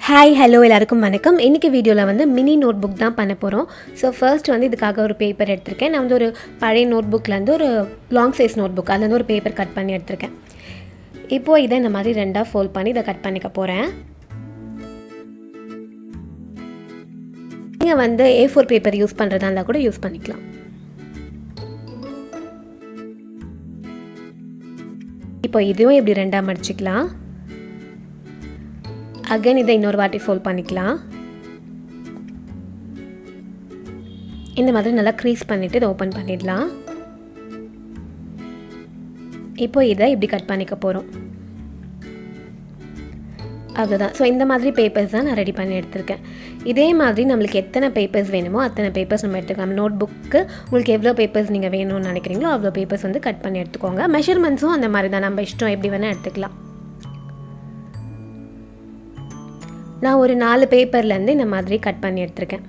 Hi hello எல்லாருக்கும் வணக்கம். இன்றைக்கி வீடியோவில் வந்து மினி நோட் புக் தான் பண்ண போகிறோம். ஸோ ஃபர்ஸ்ட் வந்து இதுக்காக ஒரு பேப்பர் எடுத்திருக்கேன். நான் வந்து ஒரு பழைய நோட் புக்லேருந்து ஒரு லாங் சைஸ் நோட் புக் அதுலேருந்து ஒரு பேப்பர் கட் பண்ணி எடுத்திருக்கேன். இப்போது இதை இந்த மாதிரி ரெண்டாக ஃபோல்ட் பண்ணி இதை கட் பண்ணிக்க போகிறேன். நீங்கள் வந்து A4 பேப்பர் யூஸ் பண்ணுறதா இருந்தால் கூட யூஸ் பண்ணிக்கலாம். இப்போ இதுவும் இப்படி ரெண்டாக மடிச்சிக்கலாம். அகைன் இதை இன்னொரு வாட்டி ஃபோல்ட் பண்ணிக்கலாம். இந்த மாதிரி நல்லா க்ரீஸ் பண்ணிவிட்டு இதை ஓப்பன் பண்ணிடலாம். இப்போ இதை இப்படி கட் பண்ணிக்க போகிறோம். அதுதான். ஸோ இந்த மாதிரி பேப்பர்ஸ் தான் நான் ரெடி பண்ணி எடுத்திருக்கேன். இதே மாதிரி நம்மளுக்கு எத்தனை பேப்பர்ஸ் வேணுமோ அத்தனை பேப்பர்ஸ் நம்ம எடுத்துக்கலாம். நோட் புக்கு உங்களுக்கு எவ்வளோ பேப்பர்ஸ் நீங்கள் வேணும்னு நினைக்கிறீங்களோ அவ்வளோ பேப்பர்ஸ் வந்து கட் பண்ணி எடுத்துக்கோங்க. மெஷர்மெண்ட்ஸும் அந்த மாதிரி தான், நம்ம இஷ்டம் எப்படி வேணால் எடுத்துக்கலாம். நான் ஒரு 4 பேப்பர்லேருந்து இந்த மாதிரி கட் பண்ணி எடுத்திருக்கேன்.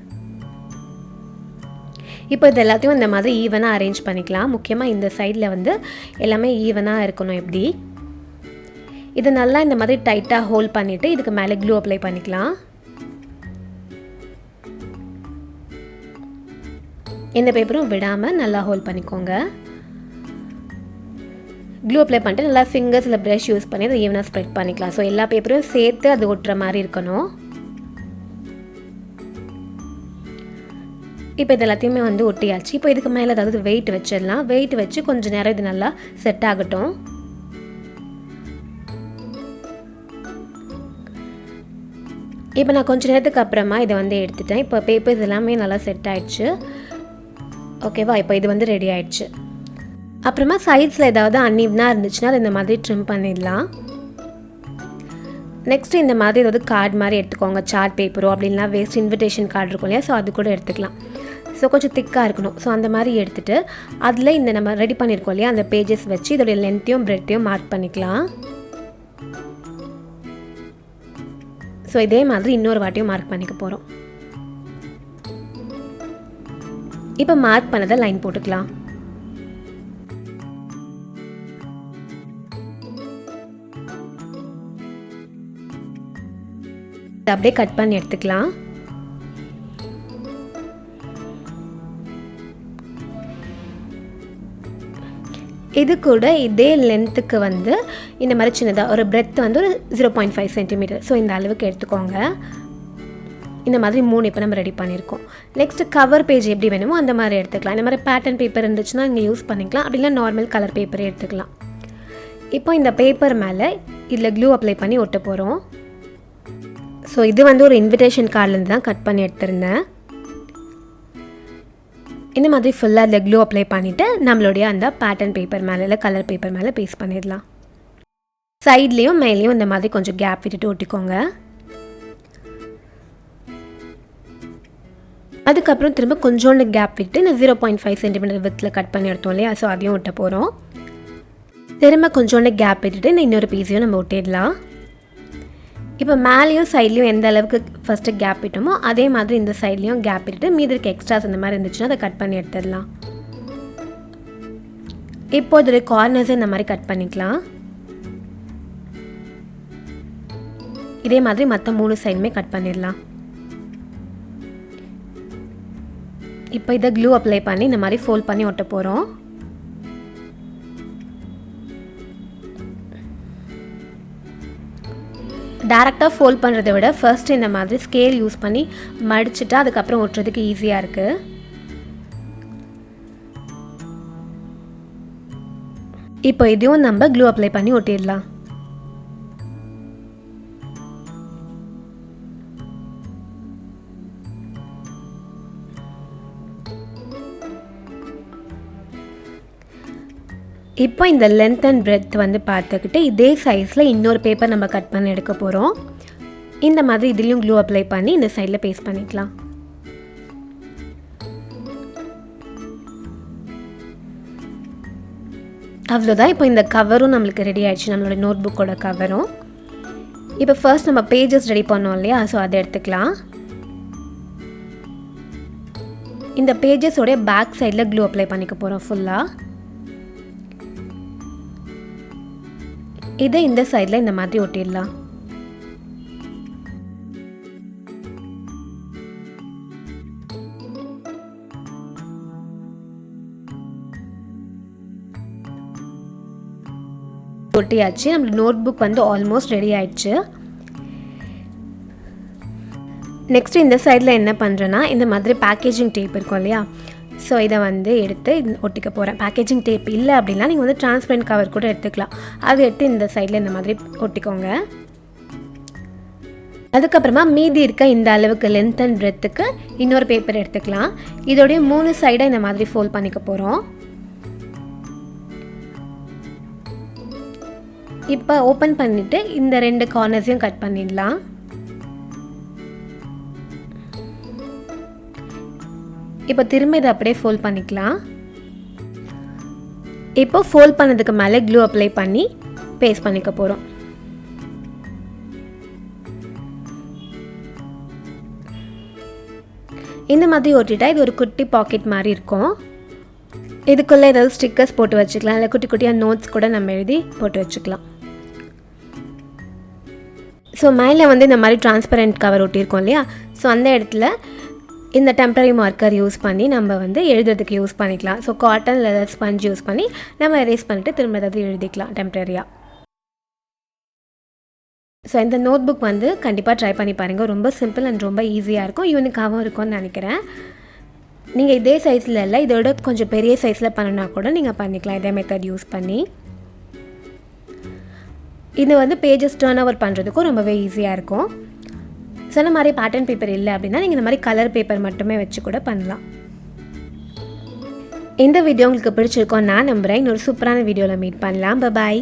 இப்போ இது எல்லாத்தையும் இந்த மாதிரி ஈவனாக அரேஞ்ச் பண்ணிக்கலாம். முக்கியமாக இந்த சைடில் வந்து எல்லாமே ஈவனாக இருக்கணும். எப்படி இதை நல்லா இந்த மாதிரி டைட்டாக ஹோல்ட் பண்ணிவிட்டு இதுக்கு மேலே க்ளூ அப்ளை பண்ணிக்கலாம். எந்த பேப்பரும் விடாமல் நல்லா ஹோல்ட் பண்ணிக்கோங்க. க்ளூ அப்ளை பண்ணிட்டு நல்லா ஃபிங்கர்ஸில் ப்ரஷ் யூஸ் பண்ணி அதை ஈவனாக ஸ்ப்ரெட் பண்ணிக்கலாம். ஸோ எல்லா பேப்பரும் சேர்த்து அது ஒட்டுற மாதிரி இருக்கணும். இப்போ இது எல்லாத்தையுமே வந்து ஒட்டியாச்சு. இப்போ இதுக்கு மேலே ஏதாவது வெயிட் வச்சிடலாம். வெயிட் வச்சு கொஞ்சம் நேரம் இது நல்லா செட் ஆகட்டும். இப்போ நான் கொஞ்சம் நேரத்துக்கு அப்புறமா இதை வந்து எடுத்துட்டேன். இப்போ பேப்பர்ஸ் எல்லாமே நல்லா செட் ஆகிடுச்சு. ஓகேவா? இப்போ இது வந்து ரெடி ஆகிடுச்சு. அப்புறமா சைட்ஸில் ஏதாவது அன்இவனாக இருந்துச்சுன்னா அதை இந்த மாதிரி ட்ரிம் பண்ணிடலாம். நெக்ஸ்ட்டு இந்த மாதிரி ஏதாவது கார்டு மாதிரி எடுத்துக்கோங்க. சார்ட் பேப்பரோ அப்படின்னா வேஸ்ட் இன்விடேஷன் கார்டு இருக்கும் இல்லையா, ஸோ அது கூட எடுத்துக்கலாம். ஸோ கொஞ்சம் திக்காக இருக்கணும். ஸோ அந்த மாதிரி எடுத்துகிட்டு அதில் இந்த நம்ம ரெடி பண்ணியிருக்கோம் இல்லையா, அந்த பேஜஸ் வச்சு இதோடைய லென்த்தையும் பிரெட்டையும் மார்க் பண்ணிக்கலாம். ஸோ இதே மாதிரி இன்னொரு வாட்டியும் மார்க் பண்ணிக்க போகிறோம். இப்போ மார்க் பண்ணதை லைன் போட்டுக்கலாம். அப்படியே கட் பண்ணி எடுத்துக்கலாம். இது கூட இதே லென்த்துக்கு வந்து இந்த மாதிரி சின்னதாக ஒரு பிரெத் வந்து ஒரு 0.5 சென்டிமீட்டர். ஸோ இந்த அளவுக்கு எடுத்துக்கோங்க. இந்த மாதிரி 3 இப்போ நம்ம ரெடி பண்ணியிருக்கோம். நெக்ஸ்ட்டு கவர் பேஜ் எப்படி வேணுமோ அந்த மாதிரி எடுத்துக்கலாம். இந்த மாதிரி பேட்டர்ன் பேப்பர் இருந்துச்சுன்னா இங்கே யூஸ் பண்ணிக்கலாம். அப்படின்னா நார்மல் கலர் பேப்பரே எடுத்துக்கலாம். இப்போ இந்த பேப்பர் மேலே இதில் க்ளூ அப்ளை பண்ணி ஒட்ட போகிறோம். ஸோ இது வந்து ஒரு இன்விடேஷன் கார்ட்லேருந்து தான் கட் பண்ணி எடுத்திருந்தேன். இந்த மாதிரி ஃபுல்லாக அதில் க்ளூ அப்ளை பண்ணிவிட்டு நம்மளுடைய அந்த பேட்டர்ன் பேப்பர் மேலே இல்லை கலர் பேப்பர் மேலே பேஸ்ட் பண்ணிடலாம். சைட்லேயும் மேலேயும் இந்த மாதிரி கொஞ்சம் கேப் விட்டுட்டு ஒட்டிக்கோங்க. அதுக்கப்புறம் திரும்ப கொஞ்சோண்டு கேப் விட்டு இந்த 0.5 சென்டிமீட்டர் வித்தில் கட் பண்ணி எடுத்தோம் இல்லையா, ஸோ அதையும் ஒட்ட போகிறோம். திரும்ப கொஞ்சோண்டு கேப் விட்டுட்டு இந்த இன்னொரு பீஸையும் நம்ம ஒட்டிடலாம். இப்போ மேலேயும் சைட்லேயும் எந்த அளவுக்கு ஃபஸ்ட்டு கேப் விட்டோமோ அதே மாதிரி இந்த சைட்லேயும் கேப் விட்டுட்டு மீதி இருக்க எக்ஸ்ட்ராஸ் இந்த மாதிரி இருந்துச்சுன்னா அதை கட் பண்ணி எடுத்துடலாம். இப்போ இதோடைய கார்னர்ஸை இந்த மாதிரி கட் பண்ணிக்கலாம். இதே மாதிரி மற்ற 3 சைடுமே கட் பண்ணிடலாம். இப்போ இதை க்ளூ அப்ளை பண்ணி இந்த மாதிரி ஃபோல்ட் பண்ணி ஒட்ட போகிறோம். டேரெக்டாக ஃபோல்ட் பண்ணுறதை விட ஃபர்ஸ்ட் இந்த மாதிரி ஸ்கேல் யூஸ் பண்ணி மடிச்சுட்டா அதுக்கப்புறம் ஒட்டுறதுக்கு ஈஸியாக இருக்குது. இப்போ இதையும் நம்ம க்ளூ அப்ளை பண்ணி ஒட்டிடலாம். இப்போ இந்த லென்த் அண்ட் பிரெத் வந்து பார்த்துக்கிட்டு இதே சைஸில் இன்னொரு பேப்பர் நம்ம கட் பண்ணி எடுக்க போகிறோம். இந்த மாதிரி இதுலேயும் க்ளூ அப்ளை பண்ணி இந்த சைடில் பேஸ்ட் பண்ணிக்கலாம். அவ்வளோதான். இப்போ இந்த கவரும் நம்மளுக்கு ரெடி ஆகிடுச்சு, நம்மளோட நோட் புக்கோட கவரும். இப்போ ஃபர்ஸ்ட் நம்ம பேஜஸ் ரெடி பண்ணோம் இல்லையா, ஸோ அதை எடுத்துக்கலாம். இந்த பேஜஸோடைய பேக் சைடில் க்ளூ அப்ளை பண்ணிக்க போகிறோம் ஃபுல்லாக. இதை இந்த சைடில் இந்த மாதிரி ஒட்டிடலாம். ஒட்டியாச்சு. நம்மளுக்கு நோட் புக் வந்து ஆல்மோஸ்ட் ரெடி ஆயிடுச்சு. நெக்ஸ்ட்டு இந்த சைடில் என்ன பண்ணுறேன்னா, இந்த மாதிரி பேக்கேஜிங் டேப் இருக்கும் இல்லையா, ஸோ இதை வந்து எடுத்து ஒட்டிக்க போகிறேன். பேக்கேஜிங் டேப் இல்லை அப்படின்னா நீங்கள் வந்து டிரான்ஸ்பரண்ட் கவர் கூட எடுத்துக்கலாம். அதை எடுத்து இந்த சைடில் இந்த மாதிரி ஒட்டிக்கோங்க. அதுக்கப்புறமா மீதி இருக்க இந்த அளவுக்கு லென்த் அண்ட் பிரெத்துக்கு இன்னொரு பேப்பர் எடுத்துக்கலாம். இதோடைய 3 சைடை இந்த மாதிரி ஃபோல்ட் பண்ணிக்க போகிறோம். இப்போ ஓப்பன் பண்ணிவிட்டு இந்த 2 கார்னர்ஸையும் கட் பண்ணிடலாம். இப்போ திரும்ப இதை அப்படியே ஃபோல்ட் பண்ணிக்கலாம். இப்போ ஃபோல்ட் பண்ணதுக்கு மேலே க்ளூ அப்ளை பண்ணி பேஸ்ட் பண்ணிக்க போகிறோம். இந்த மாதிரி ஒட்டிட்டா இது ஒரு குட்டி பாக்கெட் மாதிரி இருக்கும். இதுக்குள்ளே ஏதாவது ஸ்டிக்கர்ஸ் போட்டு வச்சுக்கலாம், இல்லை குட்டி குட்டியாக நோட்ஸ் கூட நம்ம எழுதி போட்டு வச்சுக்கலாம். ஸோ மேலே வந்து இந்த மாதிரி டிரான்ஸ்பரண்ட் கவர் ஒட்டியிருக்கோம் இல்லையா, ஸோ அந்த இடத்துல இந்த டெம்பரரி மார்க்கர் யூஸ் பண்ணி நம்ம வந்து எழுதுறதுக்கு யூஸ் பண்ணிக்கலாம். So cotton leather sponge use பண்ணி நம்ம எரேஸ் பண்ணிவிட்டு திரும்ப ஏதாவது எழுதிக்கலாம் டெம்பரரியாக. ஸோ இந்த நோட் புக் வந்து கண்டிப்பாக ட்ரை பண்ணி பாருங்கள். ரொம்ப சிம்பிள் அண்ட் ரொம்ப ஈஸியாக இருக்கும், யூனிக்காகவும் இருக்கும்னு நினைக்கிறேன். நீங்கள் இதே சைஸில் இல்லை, இதோட கொஞ்சம் பெரிய சைஸில் பண்ணணுன்னா கூட நீங்கள் பண்ணிக்கலாம் இதே மெத்தட் யூஸ் பண்ணி. இது வந்து பேஜஸ் டர்ன் ஓவர் பண்ணுறதுக்கும் ரொம்பவே ஈஸியாக இருக்கும். சொன்ன மாதிரி பேட்டர்ன் பேப்பர் இல்லை அப்படின்னா நீங்கள் இந்த மாதிரி கலர் பேப்பர் மட்டுமே வச்சு கூட பண்ணலாம். இந்த வீடியோ உங்களுக்கு பிடிச்சிருக்கோம் நான் நம்புகிறேன். இன்னொரு சூப்பரான வீடியோவில் மீட் பண்ணலாம். பாய்.